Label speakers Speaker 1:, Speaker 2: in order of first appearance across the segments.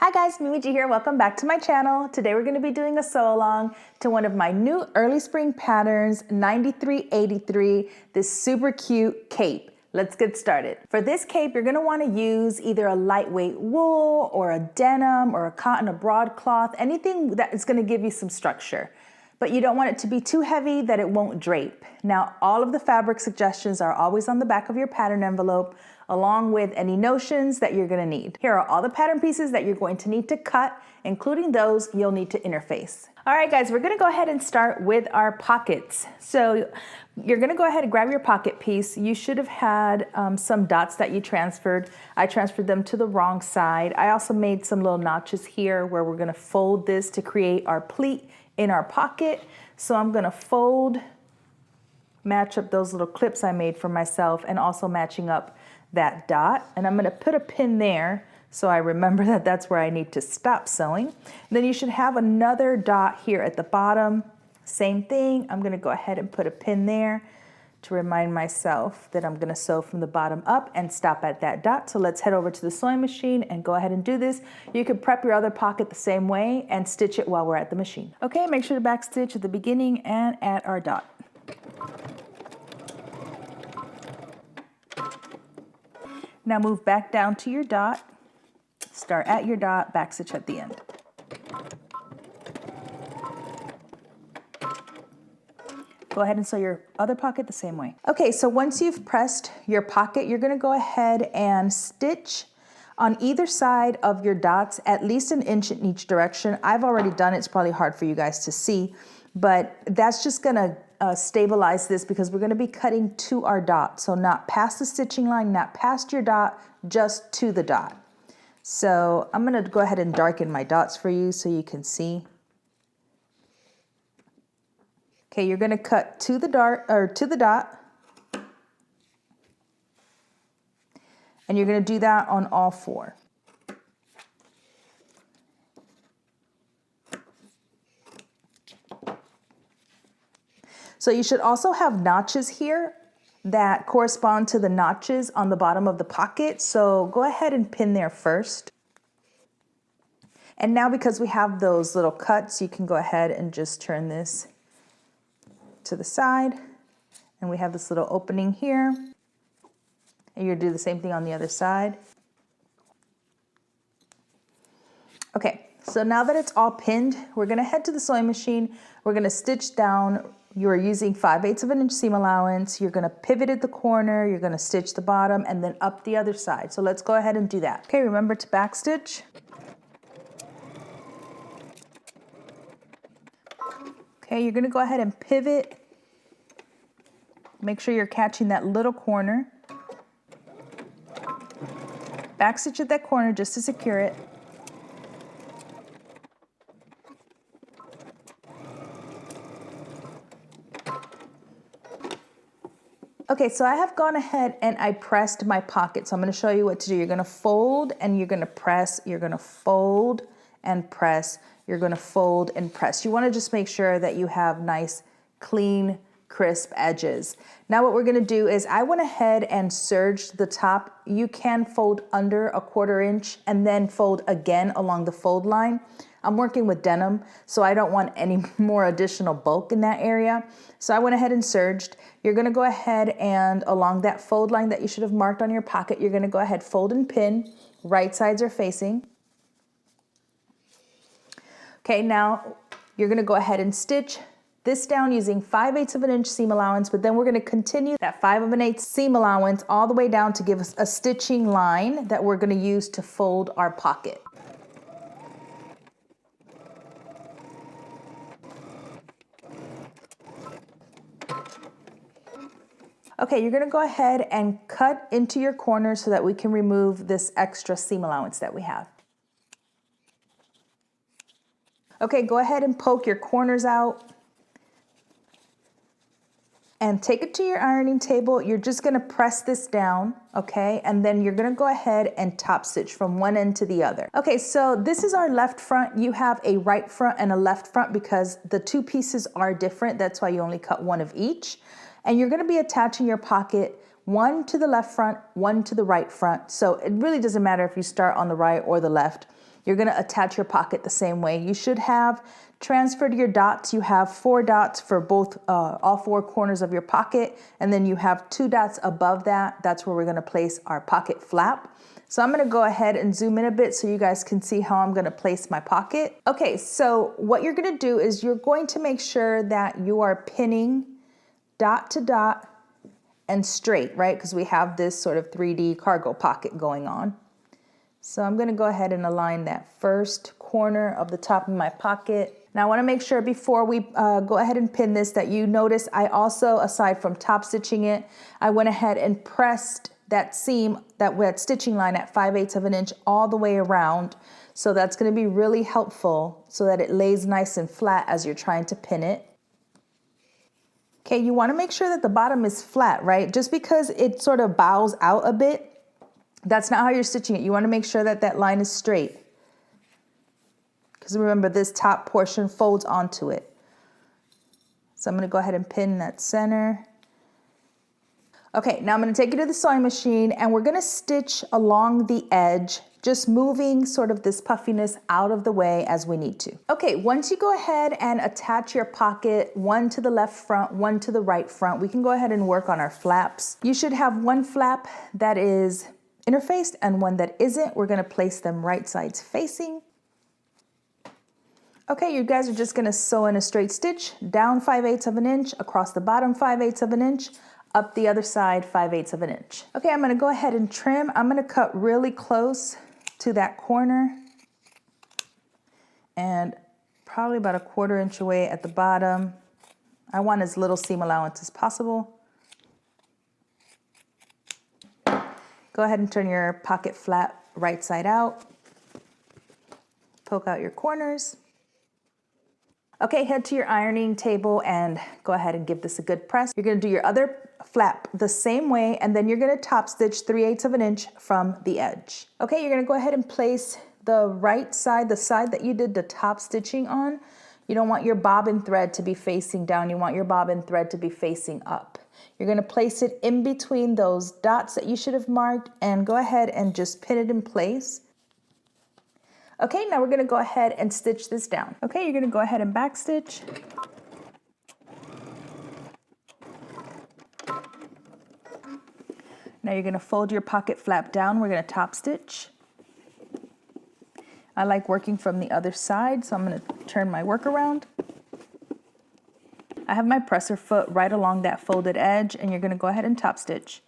Speaker 1: Hi guys, Mimi G here. Welcome back to my channel. Today we're going to be doing a sew along to one of my new early spring patterns, 9383, this super cute cape. Let's get started. For this cape, you're going to want to use either a lightweight wool or a denim or a cotton, a broadcloth, anything that is going to give you some structure. But you don't want it to be too heavy that it won't drape. Now, all of the fabric suggestions are always on the back of your pattern envelope, along with any notions that you're gonna need. Here are all the pattern pieces that you're going to need to cut, including those you'll need to interface. All right, guys, we're gonna go ahead and start with our pockets. So you're gonna go ahead and grab your pocket piece. You should have had some dots that you transferred. I transferred them to the wrong side. I also made some little notches here where we're gonna fold this to create our pleat in our pocket. So I'm gonna fold, match up those little clips I made for myself, and also matching up that dot, and I'm going to put a pin there so I remember that that's where I need to stop sewing. Then you should have another dot here at the bottom. Same thing, I'm going to go ahead and put a pin there to remind myself that I'm going to sew from the bottom up and stop at that dot. So let's head over to the sewing machine and go ahead and do this. You can prep your other pocket the same way and stitch it while we're at the machine. Okay, make sure to back stitch at the beginning and at our dot. Now move back down to your dot, start at your dot, back stitch at the end. Go ahead and sew your other pocket the same way. Okay, so once you've pressed your pocket, you're gonna go ahead and stitch on either side of your dots, at least an inch in each direction. I've already done it, it's probably hard for you guys to see, but that's just gonna stabilize this because we're going to be cutting to our dot. So not past the stitching line, not past your dot, just to the dot. So I'm going to go ahead and darken my dots for you so you can see. Okay, you're going to cut to the dot, and you're going to do that on all four. So you should also have notches here that correspond to the notches on the bottom of the pocket. So go ahead and pin there first. And now because we have those little cuts, you can go ahead and just turn this to the side. And we have this little opening here. And you're gonna do the same thing on the other side. Okay, so now that it's all pinned, we're gonna head to the sewing machine. We're gonna stitch down. You're using 5/8 of an inch seam allowance. You're gonna pivot at the corner, you're gonna stitch the bottom and then up the other side. So let's go ahead and do that. Okay, remember to back stitch. Okay, you're gonna go ahead and pivot. Make sure you're catching that little corner. Back stitch at that corner just to secure it. Okay, so I have gone ahead and I pressed my pocket. So I'm gonna show you what to do. You're gonna fold and you're gonna press, you're gonna fold and press, you're gonna fold and press. You wanna just make sure that you have nice, clean, crisp edges. Now what we're gonna do is I went ahead and serged the top. You can fold under a 1/4 inch and then fold again along the fold line. I'm working with denim, so I don't want any more additional bulk in that area. So I went ahead and serged. You're gonna go ahead and along that fold line that you should have marked on your pocket, you're gonna go ahead, fold and pin. Right sides are facing. Okay, now you're gonna go ahead and stitch this down using 5/8 of an inch seam allowance, but then we're gonna continue that 5/8 seam allowance all the way down to give us a stitching line that we're gonna use to fold our pocket. Okay, you're gonna go ahead and cut into your corner so that we can remove this extra seam allowance that we have. Okay, go ahead and poke your corners out and take it to your ironing table. You're just gonna press this down, okay? And then you're gonna go ahead and top stitch from one end to the other. Okay, so this is our left front. You have a right front and a left front because the two pieces are different. That's why you only cut one of each. And you're gonna be attaching your pocket one to the left front, one to the right front. So it really doesn't matter if you start on the right or the left. You're gonna attach your pocket the same way. You should have transferred your dots. You have 4 dots for both, all 4 corners of your pocket, and then you have 2 dots above that. That's where we're gonna place our pocket flap. So I'm gonna go ahead and zoom in a bit so you guys can see how I'm gonna place my pocket. Okay, so what you're gonna do is you're going to make sure that you are pinning dot to dot and straight, right? Because we have this sort of 3D cargo pocket going on. So I'm gonna go ahead and align that first corner of the top of my pocket. Now I wanna make sure before we go ahead and pin this that you notice I also, aside from top stitching it, I went ahead and pressed that seam, that stitching line at 5/8 of an inch all the way around. So that's gonna be really helpful so that it lays nice and flat as you're trying to pin it. Okay, you wanna make sure that the bottom is flat, right? Just because it sort of bows out a bit, that's not how you're stitching it. You want to make sure that that line is straight. Because remember, this top portion folds onto it. So I'm going to go ahead and pin that center. Okay, now I'm going to take you to the sewing machine and we're going to stitch along the edge, just moving sort of this puffiness out of the way as we need to. Okay, once you go ahead and attach your pocket, one to the left front, one to the right front, we can go ahead and work on our flaps. You should have one flap that is interfaced and one that isn't. We're gonna place them right sides facing. Okay, you guys are just gonna sew in a straight stitch, down 5/8 of an inch, across the bottom 5/8 of an inch, up the other side 5/8 of an inch. Okay, I'm gonna go ahead and trim. I'm gonna cut really close to that corner and probably about 1/4 inch away at the bottom. I want as little seam allowance as possible. Go ahead and turn your pocket flap right side out. Poke out your corners. Okay, head to your ironing table and go ahead and give this a good press. You're gonna do your other flap the same way, and then you're gonna top stitch 3/8 of an inch from the edge. Okay, you're gonna go ahead and place the right side, the side that you did the top stitching on. You don't want your bobbin thread to be facing down. You want your bobbin thread to be facing up. You're gonna place it in between those dots that you should have marked and go ahead and just pin it in place. Okay, now we're gonna go ahead and stitch this down. Okay, you're gonna go ahead and back stitch. Now you're gonna fold your pocket flap down. We're gonna top stitch. I like working from the other side, so I'm gonna turn my work around. I have my presser foot right along that folded edge, and you're gonna go ahead and top stitch.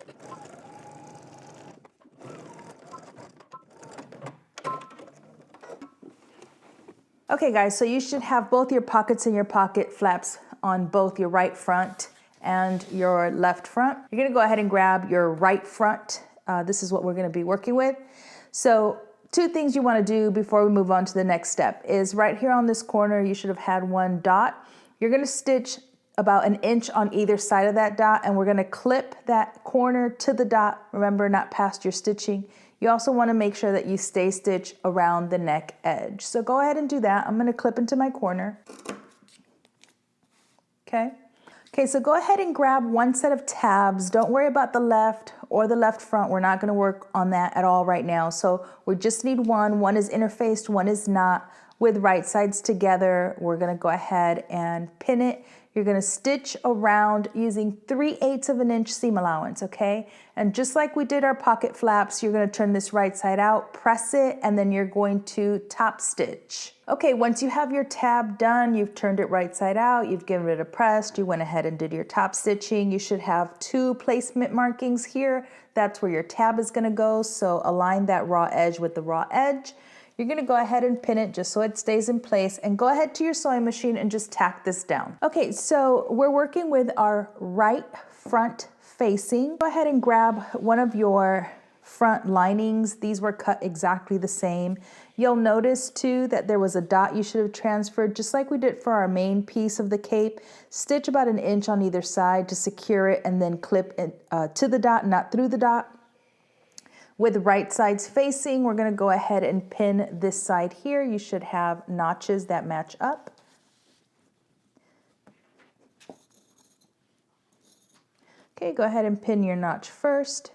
Speaker 1: Okay guys, so you should have both your pockets and your pocket flaps on both your right front and your left front. You're gonna go ahead and grab your right front. This is what we're gonna be working with. So 2 things you wanna do before we move on to the next step is right here on this corner, you should have had 1 dot. You're gonna stitch about 1 inch on either side of that dot, and we're gonna clip that corner to the dot. Remember, not past your stitching. You also wanna make sure that you stay stitched around the neck edge. So go ahead and do that. I'm gonna clip into my corner. Okay. Okay, so go ahead and grab 1 set of tabs. Don't worry about the left or the left front. We're not gonna work on that at all right now. So we just need one. One is interfaced, one is not. With right sides together, we're gonna go ahead and pin it. You're gonna stitch around using 3/8 of an inch seam allowance, okay? And just like we did our pocket flaps, you're gonna turn this right side out, press it, and then you're going to top stitch. Okay, once you have your tab done, you've turned it right side out, you've given it a press, you went ahead and did your top stitching. You should have 2 placement markings here. That's where your tab is gonna go, so align that raw edge with the raw edge. You're gonna go ahead and pin it just so it stays in place, and go ahead to your sewing machine and just tack this down. Okay, so we're working with our right front facing. Go ahead and grab one of your front linings. These were cut exactly the same. You'll notice too that there was a dot you should have transferred, just like we did for our main piece of the cape. Stitch about 1 inch on either side to secure it, and then clip it to the dot, not through the dot. With right sides facing, we're gonna go ahead and pin this side here. You should have notches that match up. Okay, go ahead and pin your notch first.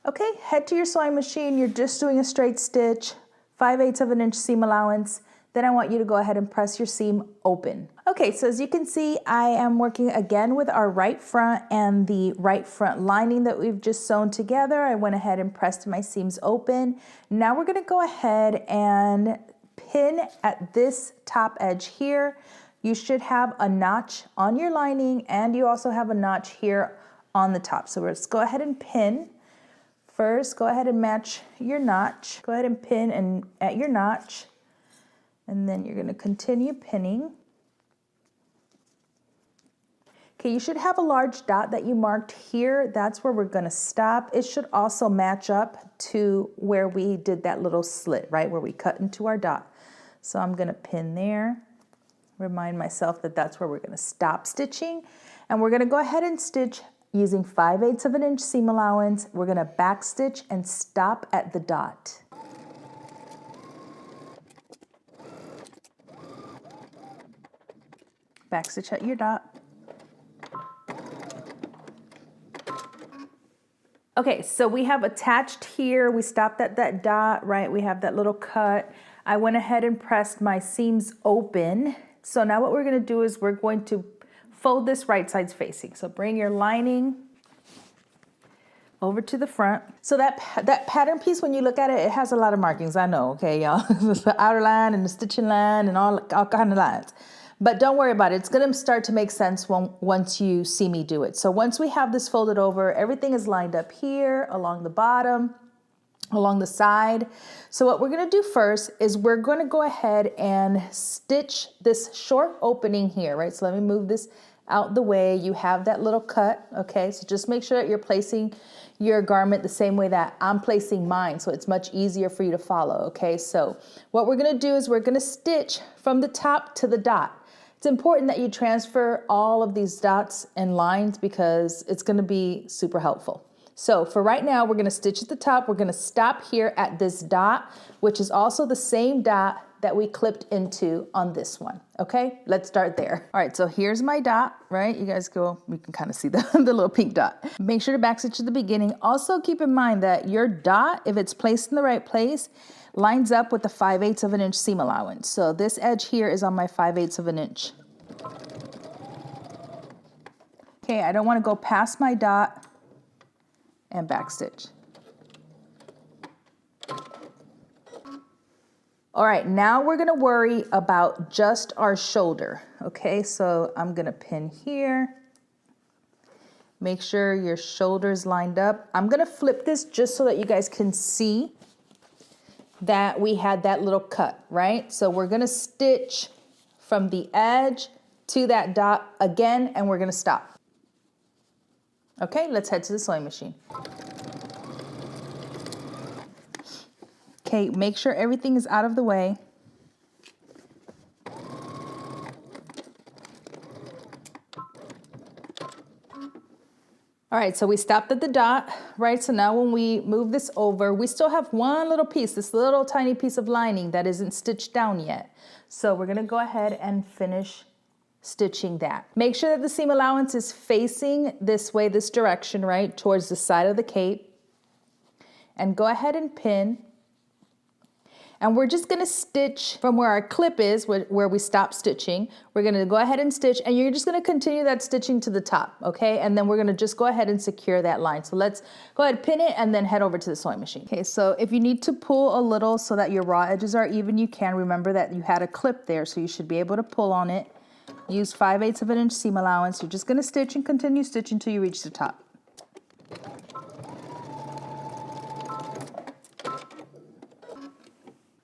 Speaker 1: Okay, head to your sewing machine. You're just doing a straight stitch, 5/8 of an inch seam allowance. Then I want you to go ahead and press your seam open. Okay, so as you can see, I am working again with our right front and the right front lining that we've just sewn together. I went ahead and pressed my seams open. Now we're gonna go ahead and pin at this top edge here. You should have a notch on your lining and you also have a notch here on the top. So let's go ahead and pin. First, go ahead and match your notch. Go ahead and pin at your notch. And then you're gonna continue pinning. Okay, you should have a large dot that you marked here. That's where we're gonna stop. It should also match up to where we did that little slit, right? Where we cut into our dot. So I'm gonna pin there. Remind myself that that's where we're gonna stop stitching. And we're gonna go ahead and stitch using 5/8 of an inch seam allowance. We're gonna back stitch and stop at the dot. Back stitch at your dot. Okay, so we have attached here, we stopped at that dot, right? We have that little cut. I went ahead and pressed my seams open. So now what we're gonna do is we're going to fold this right side's facing. So bring your lining over to the front. So that pattern piece, when you look at it, it has a lot of markings, I know, okay, y'all? The outer line and the stitching line and all kind of lines. But don't worry about it. It's gonna start to make sense once you see me do it. So once we have this folded over, everything is lined up here, along the bottom, along the side. So what we're gonna do first is we're gonna go ahead and stitch this short opening here, right? So let me move this out the way. You have that little cut, okay? So just make sure that you're placing your garment the same way that I'm placing mine, so it's much easier for you to follow, okay? So what we're gonna do is we're gonna stitch from the top to the dot. It's important that you transfer all of these dots and lines because it's gonna be super helpful. So for right now, we're gonna stitch at the top. We're gonna stop here at this dot, which is also the same dot that we clipped into on this one, okay? Let's start there. All right, so here's my dot, right? You guys you can kind of see the little pink dot. Make sure to back stitch at the beginning. Also keep in mind that your dot, if it's placed in the right place, lines up with the 5/8 of an inch seam allowance. So this edge here is on my 5/8 of an inch. Okay, I don't wanna go past my dot and back stitch. All right, now we're gonna worry about just our shoulder. Okay, so I'm gonna pin here. Make sure your shoulder's lined up. I'm gonna flip this just so that you guys can see that we had that little cut, right? So we're gonna stitch from the edge to that dot again, and we're gonna stop. Okay, let's head to the sewing machine. Okay, make sure everything is out of the way. All right, so we stopped at the dot, right? So now when we move this over, we still have one little piece, this little tiny piece of lining that isn't stitched down yet. So we're gonna go ahead and finish stitching that. Make sure that the seam allowance is facing this way, this direction, right? Towards the side of the cape. And go ahead and pin. And we're just gonna stitch from where our clip is, where we stop stitching. We're gonna go ahead and stitch, and you're just gonna continue that stitching to the top, okay? And then we're gonna just go ahead and secure that line. So let's go ahead, pin it, and then head over to the sewing machine. Okay, so if you need to pull a little so that your raw edges are even, you can. Remember that you had a clip there, so you should be able to pull on it. Use 5/8 of an inch seam allowance. You're just gonna stitch and continue stitching until you reach the top.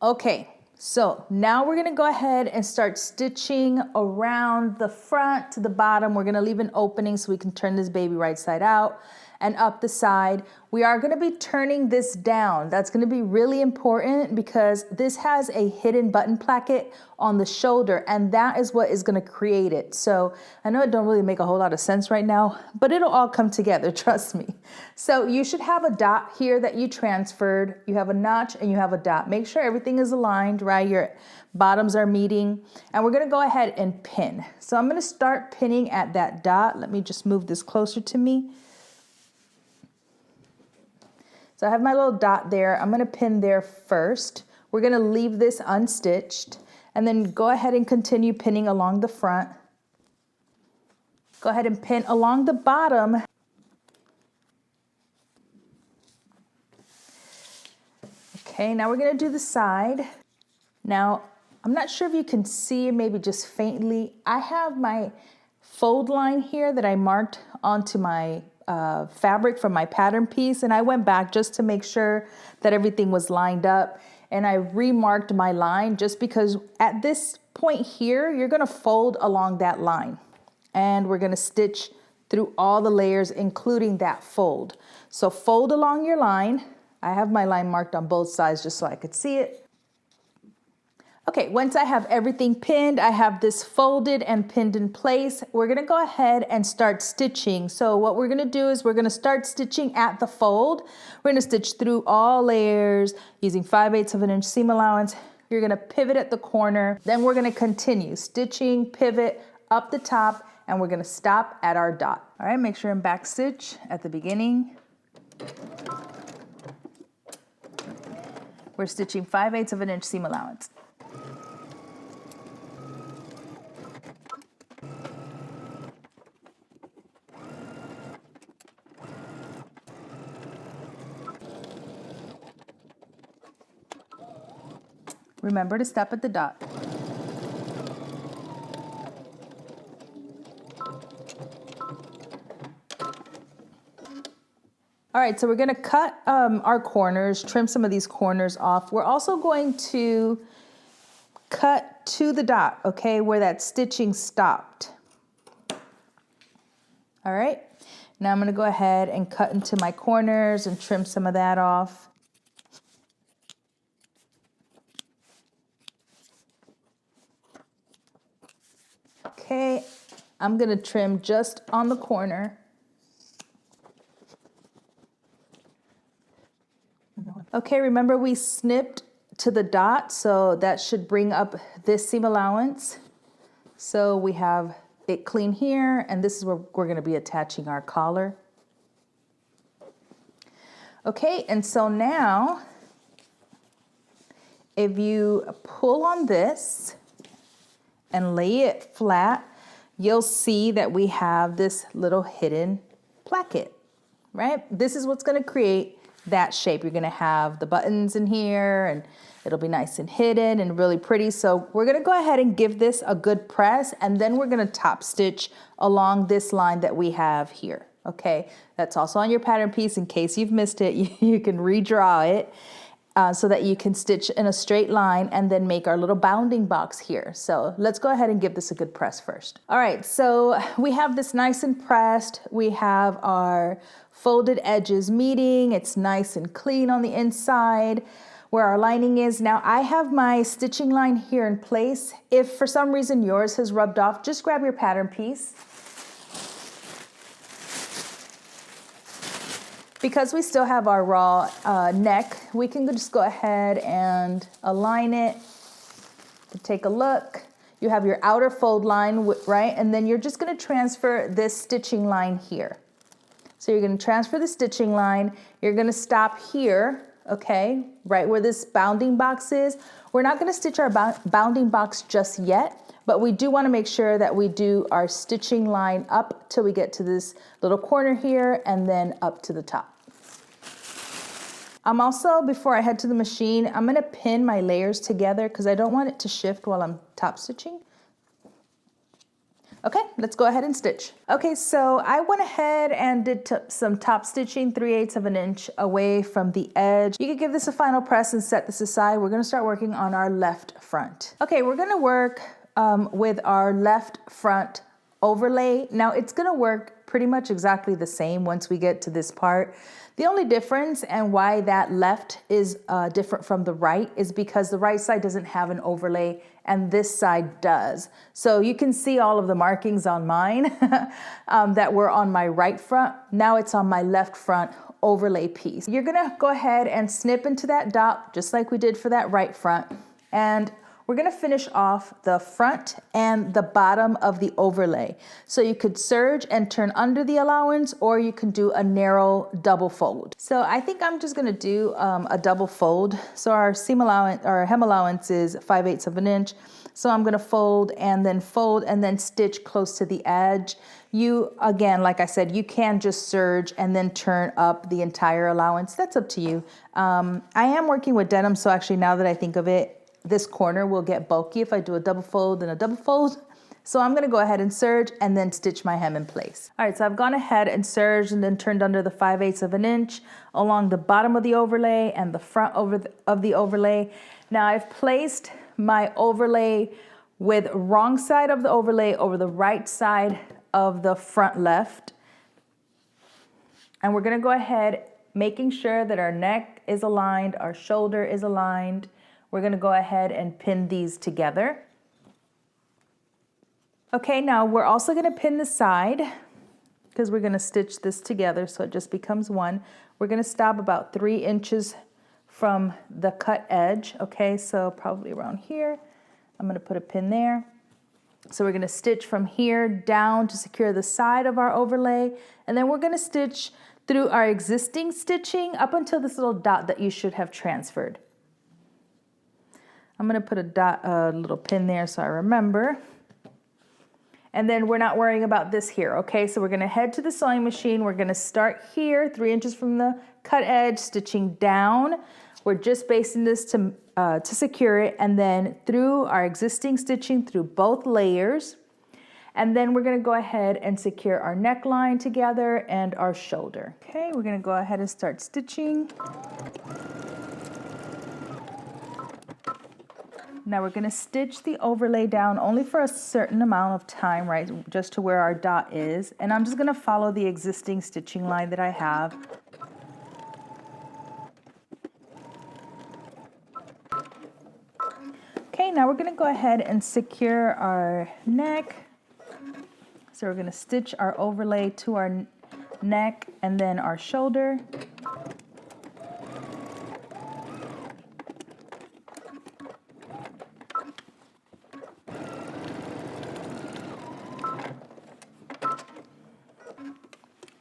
Speaker 1: Okay, so now we're gonna go ahead and start stitching around the front to the bottom. We're gonna leave an opening so we can turn this baby right side out and up the side. We are gonna be turning this down. That's gonna be really important because this has a hidden button placket on the shoulder, and that is what is gonna create it. So I know it don't really make a whole lot of sense right now, but it'll all come together, trust me. So you should have a dot here that you transferred. You have a notch and you have a dot. Make sure everything is aligned, right? Your bottoms are meeting, and we're gonna go ahead and pin. So I'm gonna start pinning at that dot. Let me just move this closer to me. So I have my little dot there. I'm gonna pin there first. We're gonna leave this unstitched and then go ahead and continue pinning along the front. Go ahead and pin along the bottom. Okay, now we're gonna do the side. Now, I'm not sure if you can see, maybe just faintly, I have my fold line here that I marked onto my fabric from my pattern piece, and I went back just to make sure that everything was lined up, and I remarked my line just because at this point here, you're gonna fold along that line, and we're gonna stitch through all the layers, including that fold. So fold along your line. I have my line marked on both sides just so I could see it. Okay, once I have everything pinned, I have this folded and pinned in place. We're gonna go ahead and start stitching. So what we're gonna do is we're gonna start stitching at the fold. We're gonna stitch through all layers using 5/8 of an inch seam allowance. You're gonna pivot at the corner. Then we're gonna continue stitching, pivot up the top, and we're gonna stop at our dot. All right, make sure and back stitch at the beginning. We're stitching 5/8 of an inch seam allowance. Remember to stop at the dot. All right, so we're gonna cut our corners, trim some of these corners off. We're also going to cut to the dot, okay, where that stitching stopped. All right, now I'm gonna go ahead and cut into my corners and trim some of that off. Okay, I'm gonna trim just on the corner. Okay, remember we snipped to the dot, so that should bring up this seam allowance. So we have it clean here, and this is where we're gonna be attaching our collar. Okay, and so now, if you pull on this and lay it flat, you'll see that we have this little hidden placket, right? This is what's gonna create that shape. You're gonna have the buttons in here and it'll be nice and hidden and really pretty. So we're gonna go ahead and give this a good press, and then we're gonna top stitch along this line that we have here, okay? That's also on your pattern piece. In case you've missed it, you can redraw it so that you can stitch in a straight line and then make our little bounding box here. So let's go ahead and give this a good press first. All right, so we have this nice and pressed. We have our folded edges meeting. It's nice and clean on the inside where our lining is. Now I have my stitching line here in place. If for some reason yours has rubbed off, just grab your pattern piece. Because we still have our raw neck, we can just go ahead and align it to take a look. You have your outer fold line, right? And then you're just gonna transfer this stitching line here. So you're gonna transfer the stitching line, you're gonna stop here, okay? Right where this bounding box is. We're not gonna stitch our bounding box just yet, but we do wanna make sure that we do our stitching line up till we get to this little corner here and then up to the top. I'm also, before I head to the machine, I'm gonna pin my layers together because I don't want it to shift while I'm top stitching. Okay, let's go ahead and stitch. Okay, so I went ahead and did some top stitching 3/8 of an inch away from the edge. You could give this a final press and set this aside. We're gonna start working on our left front. Okay, we're gonna work with our left front overlay. Now it's gonna work pretty much exactly the same once we get to this part. The only difference and why that left is different from the right is because the right side doesn't have an overlay and this side does. So you can see all of the markings on mine that were on my right front. Now it's on my left front overlay piece. You're gonna go ahead and snip into that dot just like we did for that right front. And we're gonna finish off the front and the bottom of the overlay. So you could serge and turn under the allowance, or you can do a narrow double fold. So I think I'm just gonna do a double fold. So our seam allowance, our hem allowance is 5/8 of an inch. So I'm gonna fold and then stitch close to the edge. You, again, like I said, you can just serge and then turn up the entire allowance. That's up to you. I am working with denim, so actually now that I think of it, this corner will get bulky if I do a double fold and a double fold. So I'm gonna go ahead and serge and then stitch my hem in place. All right, so I've gone ahead and serged and then turned under the 5/8 of an inch along the bottom of the overlay and the front of the overlay. Now I've placed my overlay with wrong side of the overlay over the right side of the front left. And we're gonna go ahead, making sure that our neck is aligned, our shoulder is aligned. We're gonna go ahead and pin these together. Okay, now we're also gonna pin the side because we're gonna stitch this together so it just becomes one. We're gonna stop about 3 inches from the cut edge, okay? So probably around here. I'm gonna put a pin there. So we're gonna stitch from here down to secure the side of our overlay, and then we're gonna stitch through our existing stitching up until this little dot that you should have transferred. I'm gonna put a little pin there so I remember. And then we're not worrying about this here, okay? So we're gonna head to the sewing machine. We're gonna start here, 3 inches from the cut edge, stitching down. We're just basting this to secure it, and then through our existing stitching through both layers. And then we're gonna go ahead and secure our neckline together and our shoulder. Okay, we're gonna go ahead and start stitching. Now we're gonna stitch the overlay down only for a certain amount of time, right? Just to where our dot is. And I'm just gonna follow the existing stitching line that I have. Okay, now we're gonna go ahead and secure our neck. So we're gonna stitch our overlay to our neck and then our shoulder.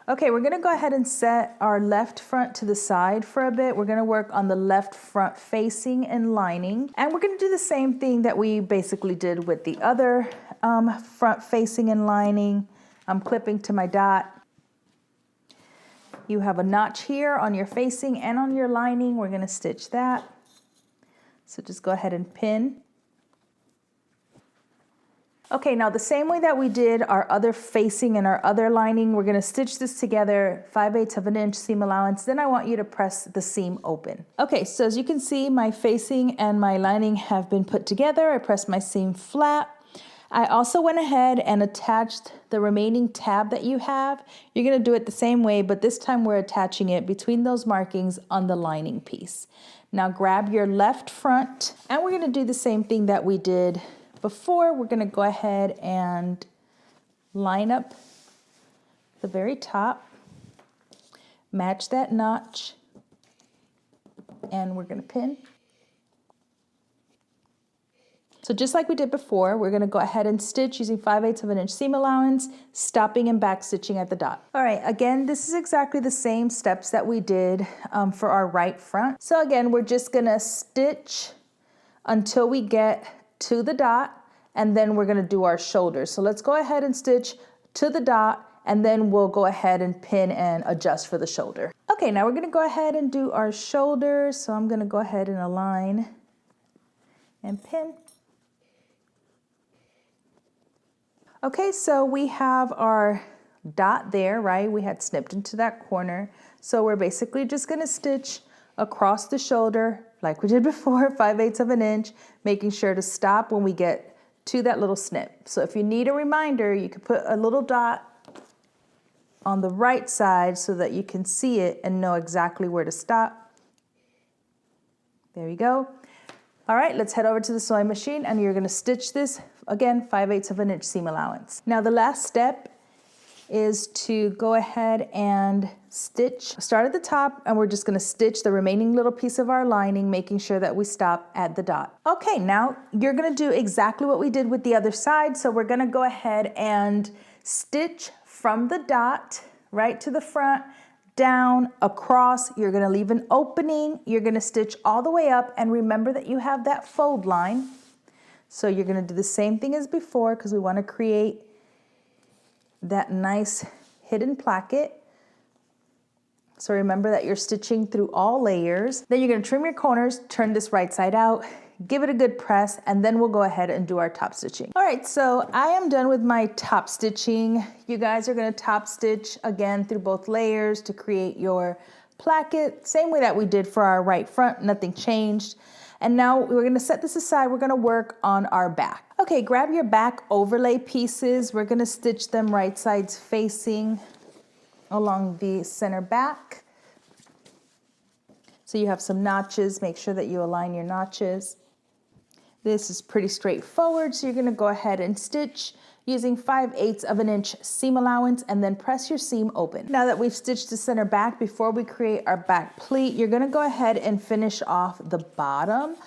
Speaker 1: Okay, we're gonna go ahead and set our left front to the side for a bit. We're gonna work on the left front facing and lining. And we're gonna do the same thing that we basically did with the other front facing and lining. I'm clipping to my dot. You have a notch here on your facing and on your lining. We're gonna stitch that. So just go ahead and pin. Okay, now the same way that we did our other facing and our other lining, we're gonna stitch this together, 5/8 of an inch seam allowance, then I want you to press the seam open. Okay, so as you can see, my facing and my lining have been put together. I pressed my seam flat. I also went ahead and attached the remaining tab that you have. You're gonna do it the same way, but this time we're attaching it between those markings on the lining piece. Now grab your left front, and we're gonna do the same thing that we did before. We're gonna go ahead and line up the very top, match that notch, and we're gonna pin. So just like we did before, we're gonna go ahead and stitch using 5/8 of an inch seam allowance, stopping and back stitching at the dot. All right, again, this is exactly the same steps that we did for our right front. So again, we're just gonna stitch until we get to the dot, and then we're gonna do our shoulders. So let's go ahead and stitch to the dot, and then we'll go ahead and pin and adjust for the shoulder. Okay, now we're gonna go ahead and do our shoulders. So I'm gonna go ahead and align and pin. Okay, so we have our dot there, right? We had snipped into that corner. So we're basically just gonna stitch across the shoulder like we did before, 5/8 of an inch, making sure to stop when we get to that little snip. So if you need a reminder, you could put a little dot on the right side so that you can see it and know exactly where to stop. There you go. All right, let's head over to the sewing machine, and you're gonna stitch this, again, 5/8 of an inch seam allowance. Now the last step is to go ahead and start at the top, and we're just gonna stitch the remaining little piece of our lining, making sure that we stop at the dot. Okay, now you're gonna do exactly what we did with the other side. So we're gonna go ahead and stitch from the dot right to the front, down, across. You're gonna leave an opening. You're gonna stitch all the way up, and remember that you have that fold line. So you're gonna do the same thing as before, because we wanna create that nice hidden placket. So remember that you're stitching through all layers. Then you're gonna trim your corners, turn this right side out, give it a good press, and then we'll go ahead and do our top stitching. All right, so I am done with my top stitching. You guys are gonna top stitch again through both layers to create your placket, same way that we did for our right front, nothing changed. And now we're gonna set this aside, we're gonna work on our back. Okay, grab your back overlay pieces. We're gonna stitch them right sides facing along the center back. So you have some notches, make sure that you align your notches. This is pretty straightforward, so you're gonna go ahead and stitch using 5/8 of an inch seam allowance, and then press your seam open. Now that we've stitched the center back, before we create our back pleat, you're gonna go ahead and finish off the bottom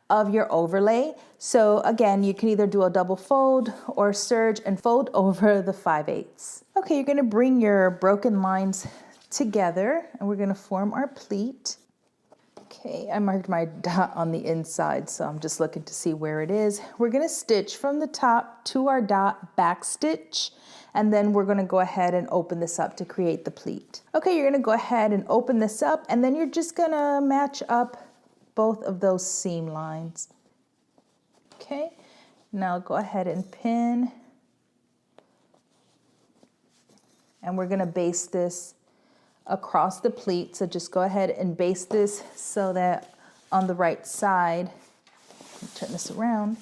Speaker 1: of your overlay. So again, you can either do a double fold or serge and fold over the 5/8. Okay, you're gonna bring your broken lines together, and we're gonna form our pleat. Okay, I marked my dot on the inside, so I'm just looking to see where it is. We're gonna stitch from the top to our dot, back stitch, and then we're gonna go ahead and open this up to create the pleat. Okay, you're gonna go ahead and open this up, and then you're just gonna match up both of those seam lines. Okay, now go ahead and pin, and we're gonna baste this across the pleat. So just go ahead and baste this so that on the right side, turn this around,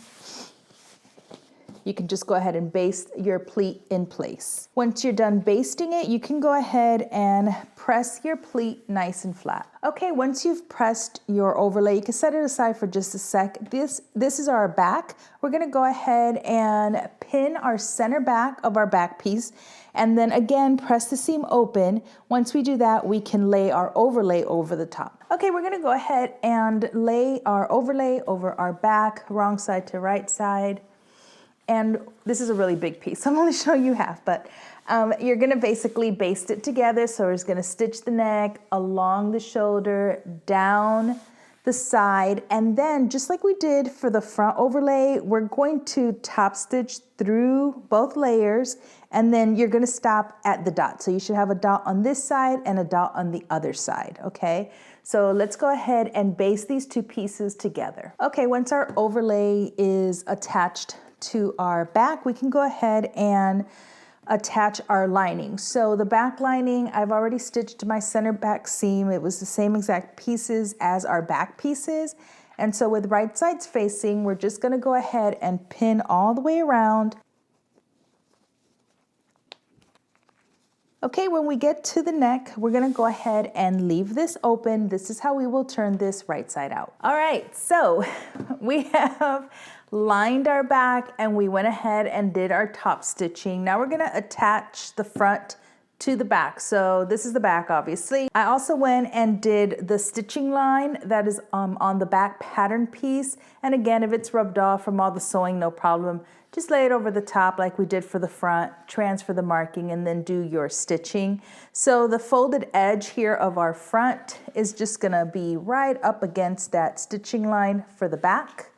Speaker 1: you can just go ahead and baste your pleat in place. Once you're done basting it, you can go ahead and press your pleat nice and flat. Okay, once you've pressed your overlay, you can set it aside for just a sec. This is our back. We're gonna go ahead and pin our center back of our back piece, and then again, press the seam open. Once we do that, we can lay our overlay over the top. Okay, we're gonna go ahead and lay our overlay over our back, wrong side to right side. And this is a really big piece, so I'm only showing you half, but you're gonna basically baste it together. So we're just gonna stitch the neck along the shoulder, down the side, and then just like we did for the front overlay, we're going to top stitch through both layers, and then you're gonna stop at the dot. So you should have a dot on this side and a dot on the other side, okay? So let's go ahead and baste these two pieces together. Okay, once our overlay is attached to our back, we can go ahead and attach our lining. So the back lining, I've already stitched my center back seam. It was the same exact pieces as our back pieces. And so with right sides facing, we're just gonna go ahead and pin all the way around. Okay, when we get to the neck, we're gonna go ahead and leave this open. This is how we will turn this right side out. All right, so we have lined our back, and we went ahead and did our top stitching. Now we're gonna attach the front to the back. So this is the back, obviously. I also went and did the stitching line that is on the back pattern piece. And again, if it's rubbed off from all the sewing, no problem. Just lay it over the top like we did for the front, transfer the marking, and then do your stitching. So the folded edge here of our front is just gonna be right up against that stitching line for the back.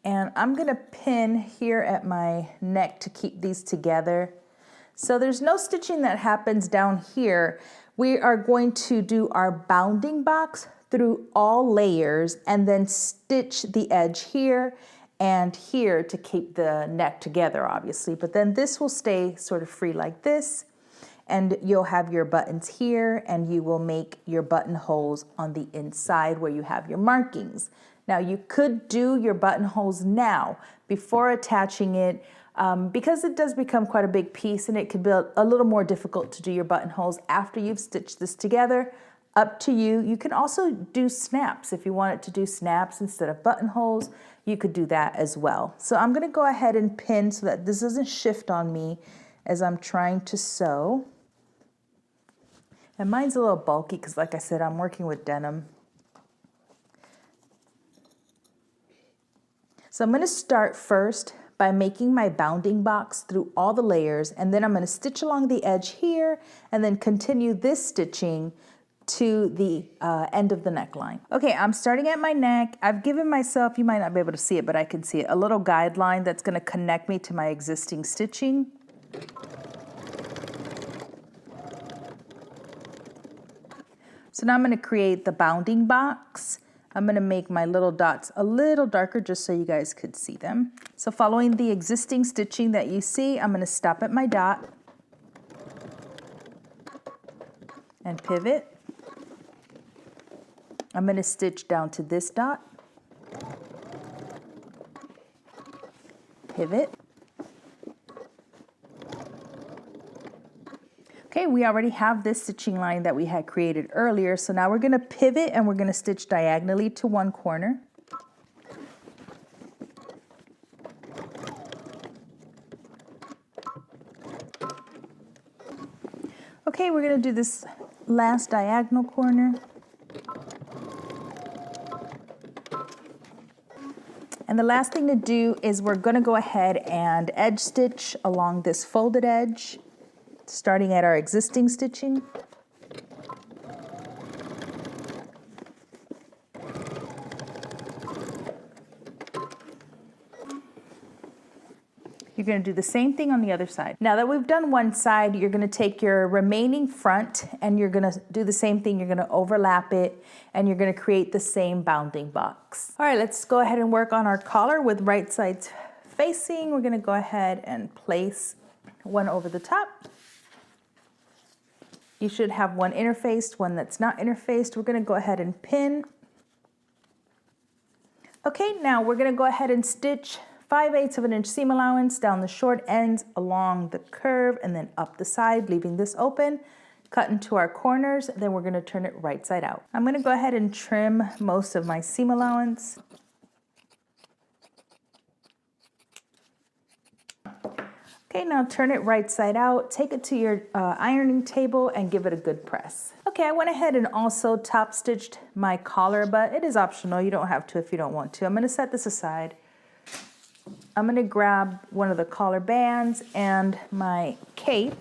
Speaker 1: And I'm gonna pin here at my neck to keep these together. So there's no stitching that happens down here. We are going to do our bounding box through all layers and then stitch the edge here and here to keep the neck together, obviously. But then this will stay sort of free like this, and you'll have your buttons here, and you will make your buttonholes on the inside where you have your markings. Now you could do your buttonholes now before attaching it, because it does become quite a big piece and it could be a little more difficult to do your buttonholes after you've stitched this together. Up to you. You can also do snaps. If you wanted to do snaps instead of buttonholes, you could do that as well. So I'm going to go ahead and pin so that this doesn't shift on me as I'm trying to sew. And mine's a little bulky because, like I said, I'm working with denim. So I'm going to start first by making my bounding box through all the layers, and then I'm going to stitch along the edge here and then continue this stitching to the end of the neckline. Okay, I'm starting at my neck. I've given myself, you might not be able to see it, but I can see it, a little guideline that's going to connect me to my existing stitching. So now I'm going to create the bounding box. I'm going to make my little dots a little darker just so you guys could see them. So following the existing stitching that you see, I'm going to stop at my dot and pivot. I'm going to stitch down to this dot, pivot. Okay, we already have this stitching line that we had created earlier, so now we're going to pivot and we're going to stitch diagonally to one corner. Okay, we're going to do this last diagonal corner. And the last thing to do is we're going to go ahead and edge stitch along this folded edge, starting at our existing stitching. You're going to do the same thing on the other side. Now that we've done one side, you're going to take your remaining front and you're going to do the same thing. You're going to overlap it and you're going to create the same bounding box. All right, let's go ahead and work on our collar with right sides facing. We're going to go ahead and place one over the top. You should have one interfaced, one that's not interfaced. We're going to go ahead and pin. Okay, now we're going to go ahead and stitch 5/8 of an inch seam allowance down the short ends along the curve and then up the side, leaving this open, cut into our corners, then we're going to turn it right side out. I'm going to go ahead and trim most of my seam allowance. Okay, now turn it right side out, take it to your ironing table and give it a good press. Okay, I went ahead and also top stitched my collar, but it is optional. You don't have to if you don't want to. I'm going to set this aside. I'm going to grab one of the collar bands and my cape.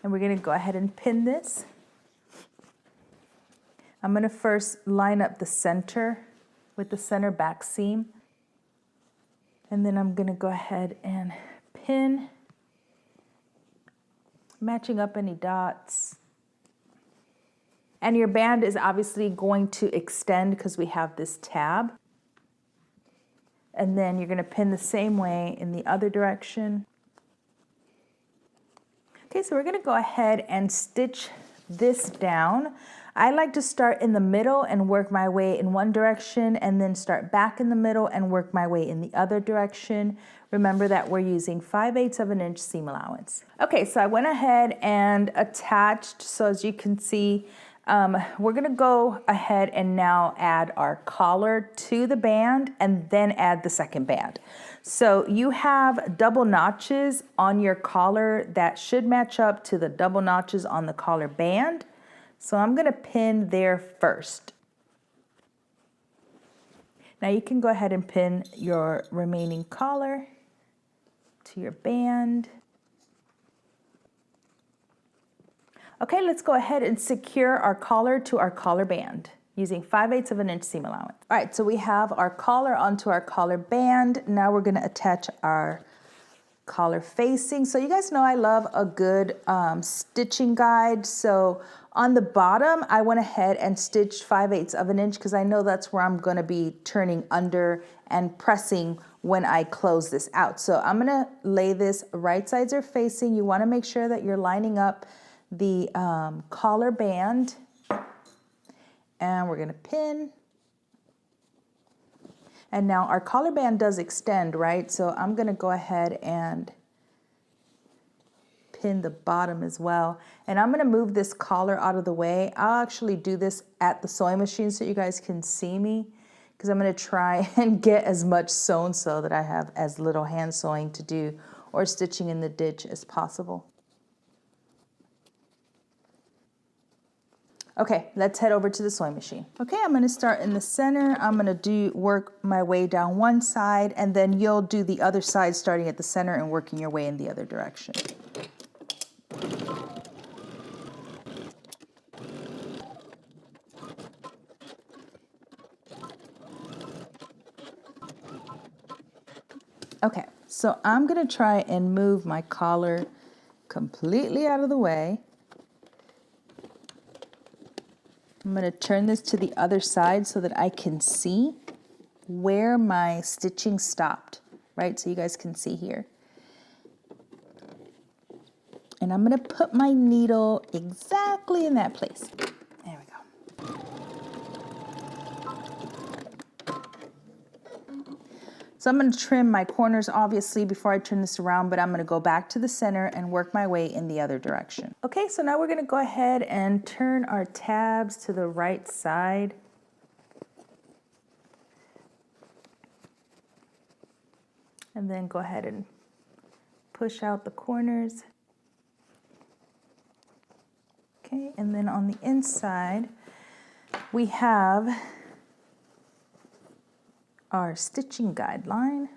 Speaker 1: And we're going to go ahead and pin this. I'm going to first line up the center with the center back seam. And then I'm going to go ahead and pin, matching up any dots. And your band is obviously going to extend because we have this tab. And then you're going to pin the same way in the other direction. Okay, so we're going to go ahead and stitch this down. I like to start in the middle and work my way in one direction and then start back in the middle and work my way in the other direction. Remember that we're using 5/8 of an inch seam allowance. Okay, so I went ahead and attached, so as you can see, we're going to go ahead and now add our collar to the band and then add the second band. So you have double notches on your collar that should match up to the double notches on the collar band. So I'm going to pin there first. Now you can go ahead and pin your remaining collar to your band. Okay, let's go ahead and secure our collar to our collar band using 5/8 of an inch seam allowance. All right, so we have our collar onto our collar band. Now we're going to attach our collar facing. So you guys know I love a good stitching guide. So on the bottom, I went ahead and stitched 5/8 of an inch because I know that's where I'm going to be turning under and pressing when I close this out. So I'm going to lay this right sides are facing. You want to make sure that you're lining up the collar band, and we're going to pin. And now our collar band does extend, right? So I'm going to go ahead and pin the bottom as well. And I'm gonna move this collar out of the way. I'll actually do this at the sewing machine so you guys can see me, because I'm gonna try and get as much sewn so that I have as little hand sewing to do or stitching in the ditch as possible. Okay, let's head over to the sewing machine. Okay, I'm gonna start in the center. I'm gonna work my way down one side, and then you'll do the other side starting at the center and working your way in the other direction. Okay, so I'm gonna try and move my collar completely out of the way. I'm going to turn this to the other side so that I can see where my stitching stopped, right? So you guys can see here. And I'm going to put my needle exactly in that place. There we go. So I'm going to trim my corners obviously before I turn this around, but I'm going to go back to the center and work my way in the other direction. Okay, so now we're going to go ahead and turn our tabs to the right side. And then go ahead and push out the corners. Okay, and then on the inside, we have our stitching guideline,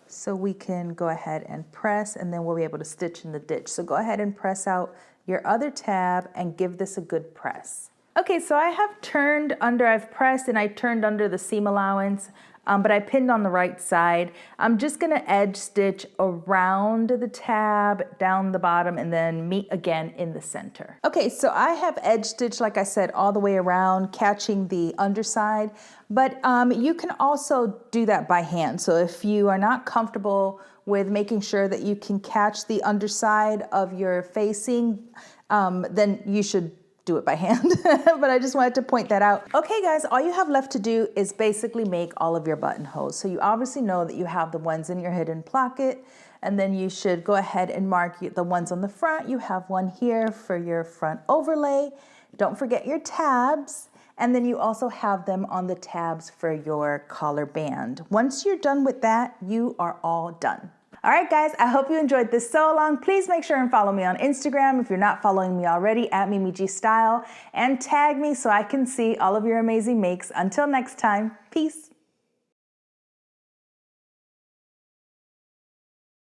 Speaker 1: so we can go ahead and press, and then we'll be able to stitch in the ditch. So go ahead and press out your other tab and give this a good press. Okay, so I have turned under, I've pressed and I turned under the seam allowance, but I pinned on the right side. I'm just gonna edge stitch around the tab, down the bottom, and then meet again in the center. Okay, so I have edge stitched, like I said, all the way around, catching the underside, but you can also do that by hand. So if you are not comfortable with making sure that you can catch the underside of your facing, then you should do it by hand. But I just wanted to point that out. Okay guys, all you have left to do is basically make all of your buttonholes. So you obviously know that you have the ones in your hidden placket, and then you should go ahead and mark the ones on the front. You have one here for your front overlay. Don't forget your tabs. And then you also have them on the tabs for your collar band. Once you're done with that, you are all done. All right, guys, I hope you enjoyed this sew along. Please make sure and follow me on Instagram if you're not following me already, at MimiGStyle, and tag me so I can see all of your amazing makes. Until next time, peace.